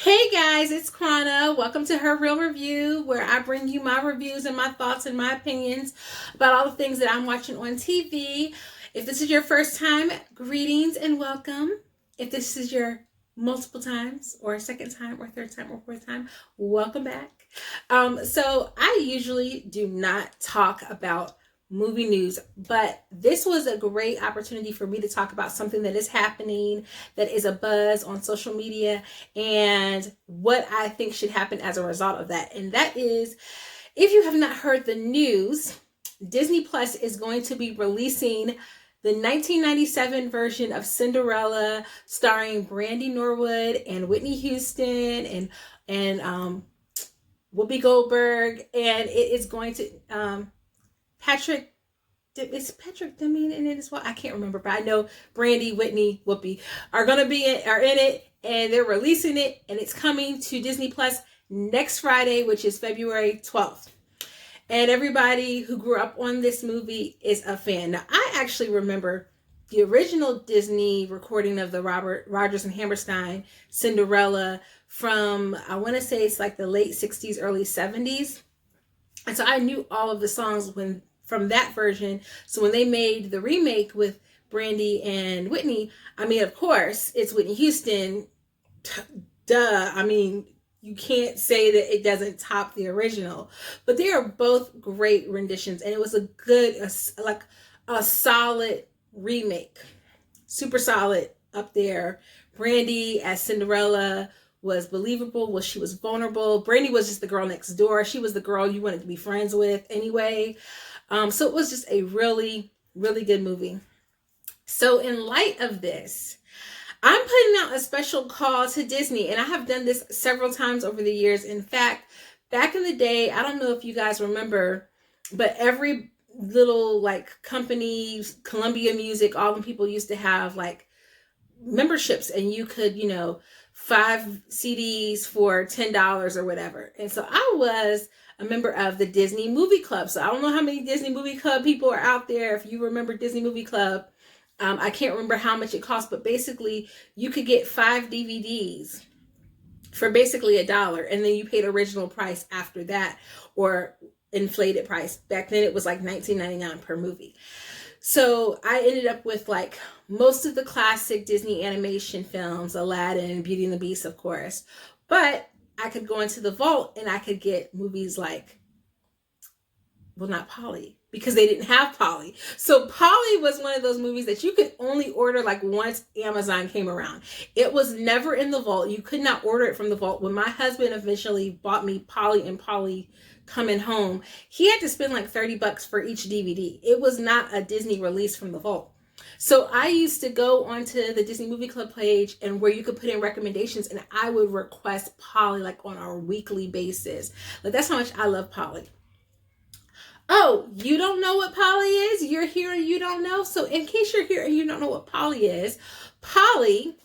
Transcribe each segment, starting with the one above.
Hey guys, it's Quana. Welcome to Her Real Review, where I bring you my reviews and my thoughts and my opinions about all the things that I'm watching on TV. If this is your first time, greetings and welcome. If this is your multiple times or second time or third time or fourth time, welcome back. So I usually do not talk about movie news, but this was a great opportunity for me to talk about something that is happening, that is a buzz on social media, and what I think should happen as a result of that. And that is, if you have not heard the news, Disney Plus is going to be releasing the 1997 version of Cinderella, starring Brandy Norwood and Whitney Houston and Whoopi Goldberg, and it is going to It's Patrick Dempsey in it as well. I can't remember, but I know Brandy, Whitney, Whoopi are in it, and they're releasing it, and it's coming to Disney Plus next Friday, which is February 12th. And everybody who grew up on this movie is a fan. Now, I actually remember the original Disney recording of the Rodgers and Hammerstein Cinderella from, I want to say it's like the late 60s, early 70s. And so I knew all of the songs from that version. So when they made the remake with Brandy and Whitney, I mean, of course, it's Whitney Houston. Duh. I mean, you can't say that it doesn't top the original. But they are both great renditions. And it was a solid remake. Super solid up there. Brandy as Cinderella was believable. She was vulnerable. Brandy was just the girl next door. She was the girl you wanted to be friends with anyway. So it was just a really, really good movie. So in light of this, I'm putting out a special call to Disney, and I have done this several times over the years. In fact, back in the day, I don't know if you guys remember, but every little company, Columbia Music, all the people used to have memberships, and you could, 5 CDs for $10 or whatever. And so I was a member of the Disney Movie Club. So I don't know how many Disney Movie Club people are out there. If you remember Disney Movie Club, I can't remember how much it cost, but basically you could get 5 DVDs for basically $1, and then you paid original price after that, or inflated price. Back then it was like $19.99 per movie. So I ended up with most of the classic Disney animation films, Aladdin, Beauty and the Beast, of course. But I could go into the vault and I could get movies not Polly, because they didn't have Polly. So Polly was one of those movies that you could only order once Amazon came around. It was never in the vault. You could not order it from the vault. When my husband eventually bought me Polly and Polly Coming Home, he had to spend $30 for each DVD. It was not a Disney release from the vault. So I used to go onto the Disney Movie Club page, and where you could put in recommendations, and I would request Polly on a weekly basis. That's how much I love Polly. Oh, you don't know what Polly is? You're here and you don't know? So in case you're here and you don't know what Polly is, Polly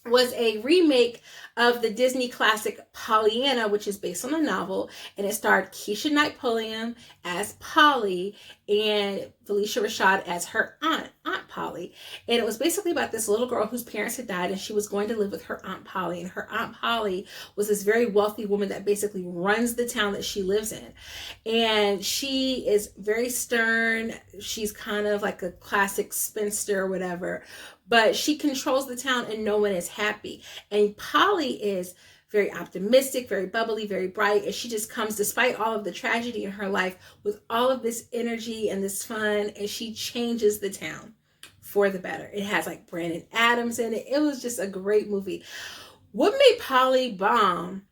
was a remake of the Disney classic Pollyanna, which is based on a novel, and it starred Keisha Knight Pulliam as Polly and Felicia Rashad as her Aunt Polly. And it was basically about this little girl whose parents had died, and she was going to live with her Aunt Polly. And her Aunt Polly was this very wealthy woman that basically runs the town that she lives in. And she is very stern. She's kind of like a classic spinster or whatever, but she controls the town and no one is happy. And Polly is very optimistic, very bubbly, very bright, and she just comes, despite all of the tragedy in her life, with all of this energy and this fun, and she changes the town for the better. It has Brandon Adams in it. It was just a great movie. What made Polly bomb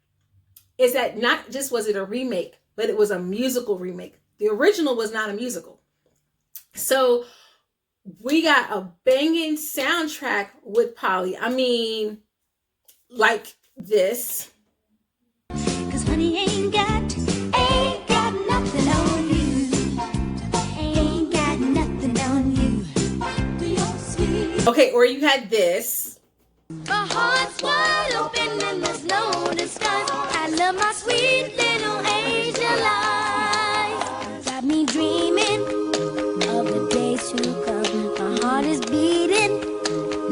is that not just was it a remake, but it was a musical remake. The original was not a musical. So we got a banging soundtrack with Polly. I mean, this. 'Cause honey ain't got nothing on you. Ain't got nothing on you. You're sweet. Okay, or you had this. My heart's wide open and there's no disguise. I love my sweet little angel eyes. Got me dreaming of the days to come. My heart is beating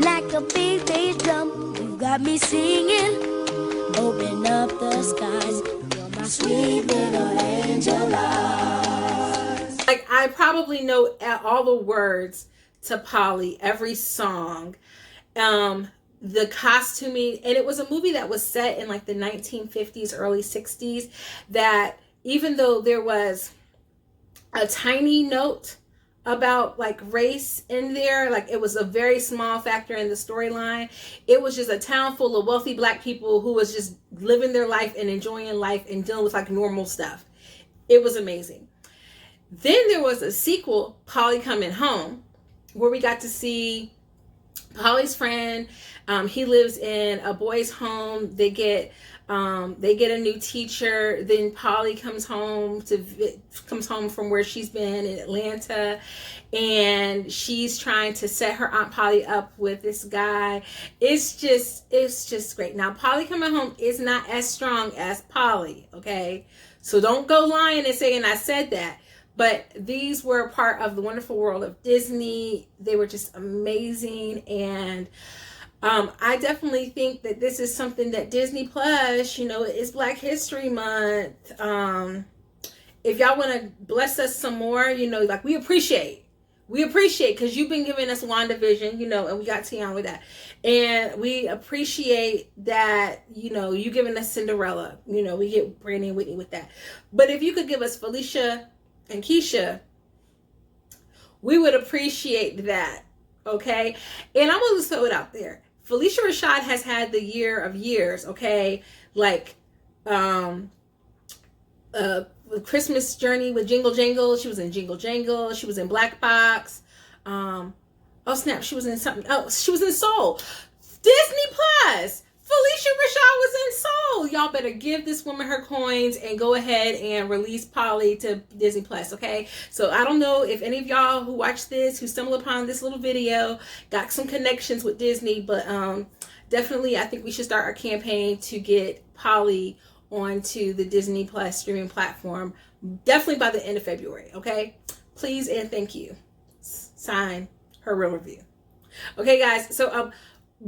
like a big bass drum. You got me singing. sweet little angel eyes. Like, I probably know all the words to Polly, every song. The costuming, and it was a movie that was set in like the 1950s, early 60s, that even though there was a tiny note about like race in there, like it was a very small factor in the storyline, it was just a town full of wealthy black people who was just living their life and enjoying life and dealing with like normal stuff. It was amazing. Then there was a sequel, Polly Coming Home, where we got to see Polly's friend. He lives in a boys' home. They get a new teacher. Then Polly comes home from where she's been in Atlanta, and she's trying to set her Aunt Polly up with this guy. It's just great. Now, Polly Coming Home is not as strong as Polly, okay? So don't go lying and saying I said that. But these were a part of the wonderful world of Disney. They were just amazing. And I definitely think that this is something that Disney Plus, you know, it's Black History Month. If y'all want to bless us some more, you know, like we appreciate because you've been giving us WandaVision, you know, and we got Tiana with that. And we appreciate that, you know, you giving us Cinderella. You know, we get Brandy and Whitney with that. But if you could give us Felicia and Keisha, we would appreciate that, okay? And I'm going to throw it out there. Felicia Rashad has had the year of years, okay? Like, Christmas Journey with Jingle Jangle. She was in Jingle Jangle. She was in Black Box. Oh, snap. She was in something. Oh, she was in Soul. Disney Plus. Felicia Rashad was in Soul. Y'all better give this woman her coins and go ahead and release Polly to Disney Plus, okay? So I don't know if any of y'all who watch this, who stumble upon this little video, got some connections with Disney, but definitely I think we should start our campaign to get Polly onto the Disney Plus streaming platform, definitely by the end of February, okay? Please and thank you. Sign, Her Real Review. Okay, guys, so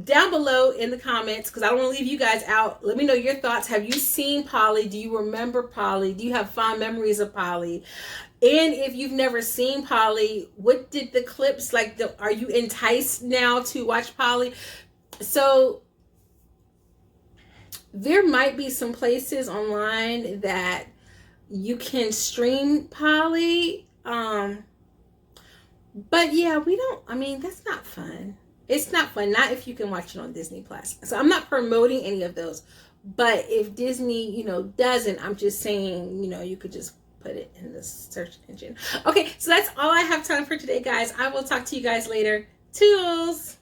down below in the comments, because I don't want to leave you guys out, let me know your thoughts. Have you seen Polly? Do you remember Polly? Do you have fond memories of Polly? And if you've never seen Polly, what did the clips like? Are you enticed now to watch Polly? So there might be some places online that you can stream Polly. But yeah, that's not fun. It's not fun. Not if you can watch it on Disney Plus. So I'm not promoting any of those. But if Disney, you know, doesn't, I'm just saying, you know, you could just put it in the search engine. Okay, so that's all I have time for today, guys. I will talk to you guys later. Toodles!